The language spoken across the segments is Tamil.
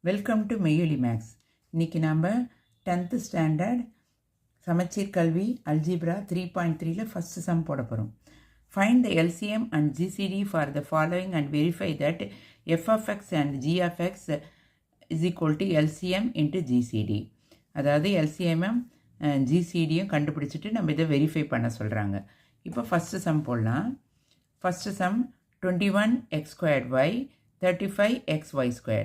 Welcome to மெய்யொலி maths. இன்றைக்கி நாம் 10th ஸ்டாண்டர்ட் சமச்சீர் கல்வி அல்ஜிப்ரா 3.3ல ஃபஸ்ட்டு சம் போட போகிறோம். Find the LCM and GCD for the following and verify that f of x and g of x is equal to LCM into GCD. அதாவது எல்சிஎம்மும் ஜிசிடியும் கண்டுபிடிச்சிட்டு நம்ம இதை வெரிஃபை பண்ண சொல்கிறாங்க. இப்போ ஃபஸ்ட்டு சம் போடலாம். First some 21x²y 35xy².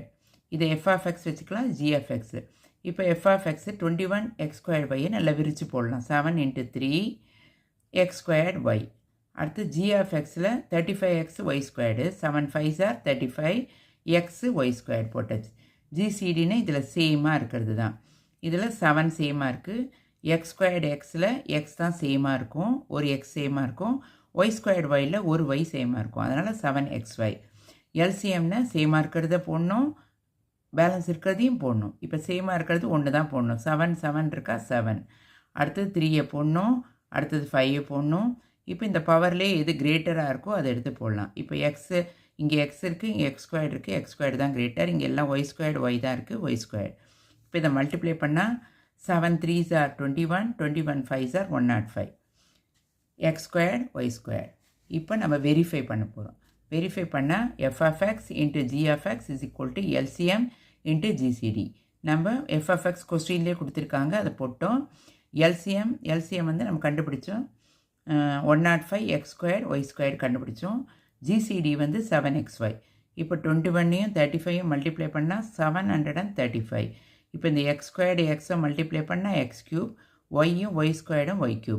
இதை எஃப் ஆஃப் எக்ஸ் வச்சுக்கலாம், ஜி ஆஃப் எக்ஸு. இப்போ எஃப் ஆஃப் எக்ஸு 21x²y நல்லா விரித்து போடலாம். 7 × 3 x²y. அடுத்து ஜி ஆஃப் எக்ஸில் 35xy². 7 5s are 35 xy² போட்டாச்சு. ஜிசிடின்னு இதில் சேமாக இருக்கிறது தான். இதில் 7 சேமாக இருக்குது. x²xில் எக்ஸ் தான் சேமாக இருக்கும், ஒரு எக்ஸ் சேமாக இருக்கும். y²yயில் ஒரு y சேமாக இருக்கும், அதனால் 7xy. எல்சிஎம்னா சேமாக இருக்கிறத போடணும், பேலன்ஸ் இருக்கிறதையும் போடணும். இப்போ சேமாக இருக்கிறது ஒன்று தான் போடணும். 7 7 இருக்கா, 7. அடுத்தது 3 போடணும், அடுத்தது 5 போடணும். இப்போ இந்த பவர்லேயே எது கிரேட்டராக இருக்கோ அதை எடுத்து போடலாம். இப்போ எக்ஸு இங்கே எக்ஸ் இருக்குது, இங்கே x² இருக்குது, x² தான் கிரேட்டர். இங்கே எல்லாம் y² y தான் இருக்குது, y². இப்போ இதை மல்டிப்ளை பண்ணால் 7 3s are 21, 21 5s are 105. x² y². இப்போ நம்ம வெரிஃபை பண்ண போகிறோம். வெரிஃபை பண்ணால் f of x into g of x is equal to LCM into GCD. நம்ம எஃப் ஆஃப் எக்ஸ் கொஸ்டின்லேயே கொடுத்துருக்காங்க, அதை போட்டோம். எல்சிஎம் வந்து நம்ம கண்டுபிடிச்சோம். 105 x² y² கண்டுபிடிச்சோம். ஜிசிடி வந்து 7xy. இப்போ 21ஐயும் 35ஐயும் மல்டிப்ளை பண்ணால் 735. இப்போ இந்த x² எக்ஸை மல்டிப்ளை பண்ணால் x³ ஒய்யும் y²ம் y³.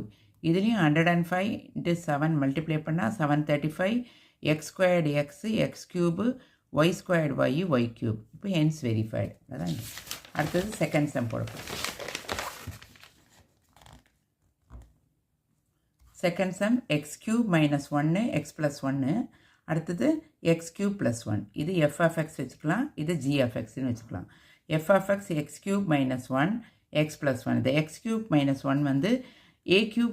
இதுலேயும் 105 × 7 மல்டிப்ளை பண்ணால் 735 x² x x³ y² y y³. இப்போ ஹென்ஸ் வெரிஃபைடு. அதான் அடுத்தது செகண்ட் சம் போடப்போம். Second sum x³ - 1 x + 1. அடுத்தது x³ + 1. இது எஃப் ஆஃப் எக்ஸ் வச்சுக்கலாம், இது ஜி ஆஃப் எக்ஸ்ன்னு வச்சுக்கலாம். F of x x³ - 1 x + 1. இந்த x³ - 1 வந்து a³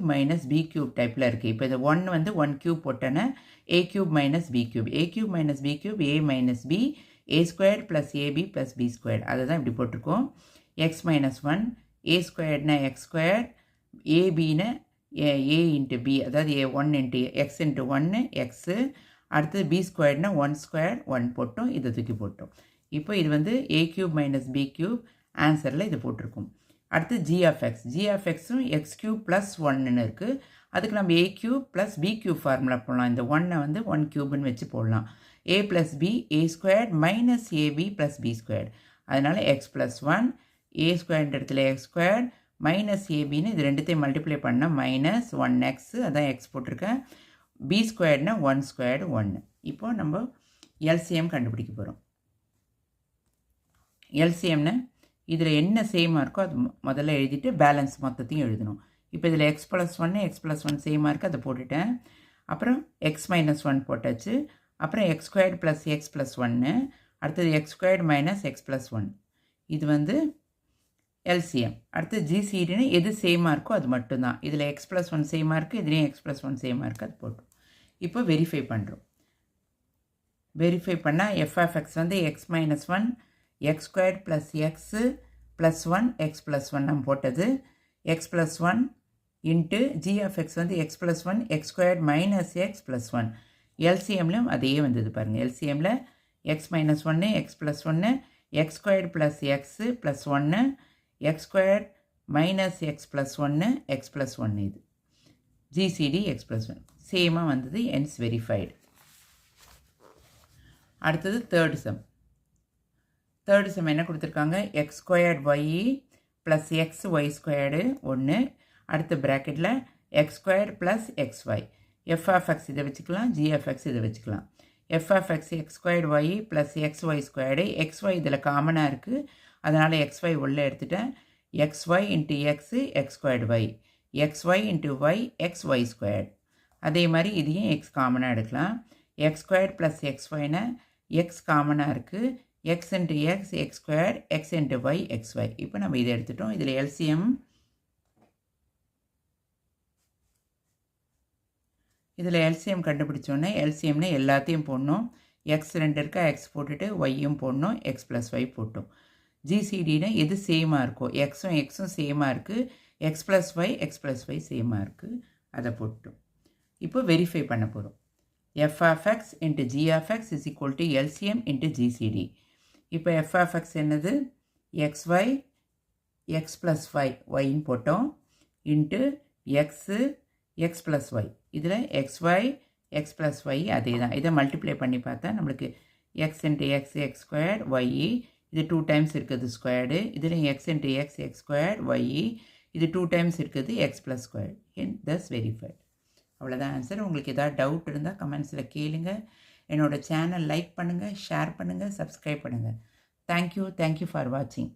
- b³ டைப்பில் இருக்குது. இப்போ இது 1 வந்து 1³ போட்டேன்னா a³ - b³. a³ - b³ a - b a² + ab + b². அதை தான் இப்படி போட்டிருக்கோம். x - 1 a²னா x², abனா a × b, அதாவது a1 × x × 1 x. அடுத்தது b²னா 1² 1 போட்டோம், இதை தூக்கி போட்டோம். இப்போ இது வந்து a³ - b³ ஆன்சரில் இது போட்டிருக்கோம். அடுத்து ஜி ஆஃப் எக்ஸும் x³ + 1ன்னு இருக்குது. அதுக்கு நம்ம a³ + b³ ஃபார்முலா போடலாம். இந்த 1 வந்து 1³ வச்சு போடலாம். a + b a² - ab + b². அதனால் x + 1 a² இடத்துல x² abன்னு இது ரெண்டுத்தையும் மல்டிப்ளை பண்ணால் -1x, அதான் x போட்டிருக்கேன். b²னா 1² 1. இப்போ நம்ம எல்சிஎம் கண்டுபிடிக்க போகிறோம். எல்சிஎம்னு இதில் என்ன சேமாக இருக்கோ அது முதல்ல எழுதிட்டு பேலன்ஸ் மொத்தத்தையும் எழுதணும். இப்போ இதில் x + 1 x + 1 சேமாக இருக்குது, அதை போட்டுட்டேன். அப்புறம் x - 1 போட்டாச்சு. அப்புறம் x² + x + 1. அடுத்தது x² - x + 1. இது வந்து எல்சிஎம். அடுத்து ஜிசிடின்னு எது சேமாக இருக்கோ அது மட்டும்தான். இதில் x + 1 சேமாக இருக்குது, இதுலேயும் x + 1 சேமாக இருக்குது, அது போட்டோம். இப்போ வெரிஃபை பண்ணுறோம். வெரிஃபை பண்ணால் எஃப் ஆஃப் எக்ஸ் வந்து x - 1 x² + x + 1 x + 1 நம்ம போட்டது. x + 1 into g of x வந்து x + 1 x² - x + 1. எல்சிஎம்லையும் அதே வந்தது பாருங்கள். எல்சிஎம்மில் x - 1 x + 1 x² + x + 1 x² - x + 1 x + 1. இது ஜிசிடி x + 1 சேமாக வந்தது, ஹென்ஸ் வெரிஃபைடு. அடுத்தது தேர்ட் சம். தேர்டு சம் என்ன கொடுத்துருக்காங்க, x² y + x y² 1. அடுத்த ப்ராக்கெட்டில் x² + xy. F of x இதை வச்சுக்கலாம், ஜி ஆஃப் எக்ஸ் இதை வச்சுக்கலாம். F of x x² y + xy². xy இதில் காமனாக இருக்குது, அதனால் xy உள்ளே எடுத்துட்டேன். xy × x x² y xy × y xy². அதே மாதிரி இதையும் x காமனாக எடுக்கலாம். x² + xyனா x காமனாக இருக்குது, x × x x², x × y xy. இப்போ நம்ம இதை எடுத்துட்டோம். இதில் எல்சிஎம் கண்டுபிடிச்சோன்னே எல்சிஎம்னு எல்லாத்தையும் போடணும். எக்ஸ் 2 இருக்கா, எக்ஸ் போட்டுட்டு ஒய்யும் போடணும், எக்ஸ் ப்ளஸ் ஒய் போட்டோம். ஜிசிடினா எது சேமாக இருக்கோ, எக்ஸும் சேமாக இருக்குது, எக்ஸ் ப்ளஸ் ஒய் சேமாக இருக்குது, அதை போட்டோம். இப்போ வெரிஃபை பண்ண போகிறோம். f of x into g of x is equal to LCM into GCD. இப்போ f of x என்னது, xy x plus y yன்னு போட்டோம் into x plus y. இதில் xy x plus y அதே தான். இதை மல்டிப்ளை பண்ணி பார்த்தா நம்மளுக்கு x into x squared y, இது 2 times இருக்குது ஸ்கொயர்டு, இதில் x into x squared y, இது 2 times இருக்குது x plus squared. thus verified. அவ்வளோதான் ஆன்சர். உங்களுக்கு ஏதாவது டவுட் இருந்தால் கமெண்ட்ஸில் கேளுங்க. என்னோடய சேனல் லைக் பண்ணுங்கள், ஷேர் பண்ணுங்கள், சப்ஸ்கிரைப் பண்ணுங்கள். தேங்க்யூ ஃபார் வாட்சிங்.